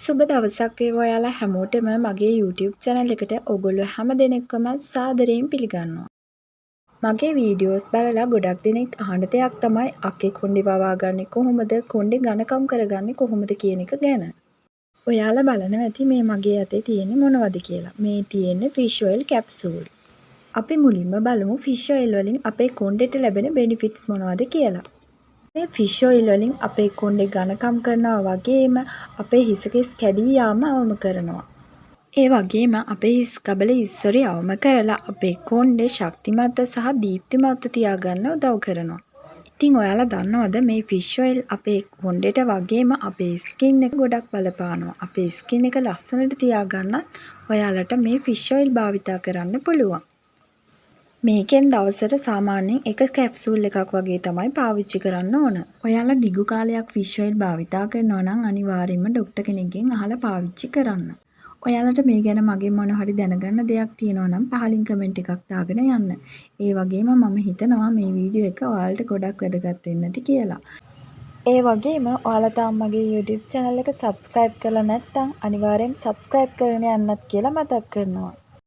සුබ දවසක් වේවා ඔයාලා හැමෝටම මගේ YouTube channel එකට ඔයගොල්ලෝ හැම දෙනෙක්වම සාදරයෙන් පිළිගන්නවා. මගේ වීඩියෝස් බලලා ගොඩක් දෙනෙක් අහන දෙයක් තමයි අක්කේ කොණ්ඩේ වවාගන්නේ කොහොමද? කොණ්ඩේ ඝනකම් කරගන්නේ කොහොමද කියන එක ගැන. ඔයාලා බලනවා ඇති මේ මගේ අතේ තියෙන්නේ මොනවද කියලා. මේ තියෙන්නේ fish oil capsule. අපි මුලින්ම බලමු fish oil වලින් අපේ කොණ්ඩේට ලැබෙන benefits මොනවද කියලා. මේ ෆිෂ් ඔයිල් වලින් අපේ කොණ්ඩේ ඝනකම් කරනවා වගේම අපේ හිසකෙස් කැඩී යාම අවම කරනවා. ඒ වගේම අපේ හිස් කබල ඉස්සරි අවම කරලා අපේ කොණ්ඩේ ශක්තිමත් සහ දීප්තිමත් තියාගන්න උදව් කරනවා. ඉතින් ඔයාලා දන්නවද මේ ෆිෂ් ඔයිල් අපේ කොණ්ඩේට වගේම අපේ ස්කින් එක ගොඩක් බලපානවා. අපේ ස්කින් එක ලස්සනට තියාගන්න ඔයාලට මේ ෆිෂ් ඔයිල් භාවිතා කරන්න පුළුවන්. මේකෙන් දවසට සාමාන්‍යයෙන් එක කැප්සූල් එකක් වගේ තමයි පාවිච්චි කරන්න ඕන. ඔයාලා දිගු කාලයක් ෆිෂ් ඔයිල් භාවිතා කරනවා නම් අනිවාර්යයෙන්ම ડોක්ටර් කෙනෙක්ගෙන් අහලා පාවිච්චි කරන්න. ඔයාලට මේ ගැන මගෙන් මොන හරි දැනගන්න දෙයක් තියෙනවා නම් පහලින් කමෙන්ට් එකක් දාගෙන යන්න. ඒ වගේම මම හිතනවා මේ වීඩියෝ එක ඔයාලට ගොඩක් වැදගත් වෙන්න ඇති කියලා. ඒ වගේම ඔයාලා තාම මගේ YouTube channel එක subscribe කරලා නැත්නම් අනිවාර්යෙන් subscribe කරගෙන යන්නත් කියලා මතක් කරනවා.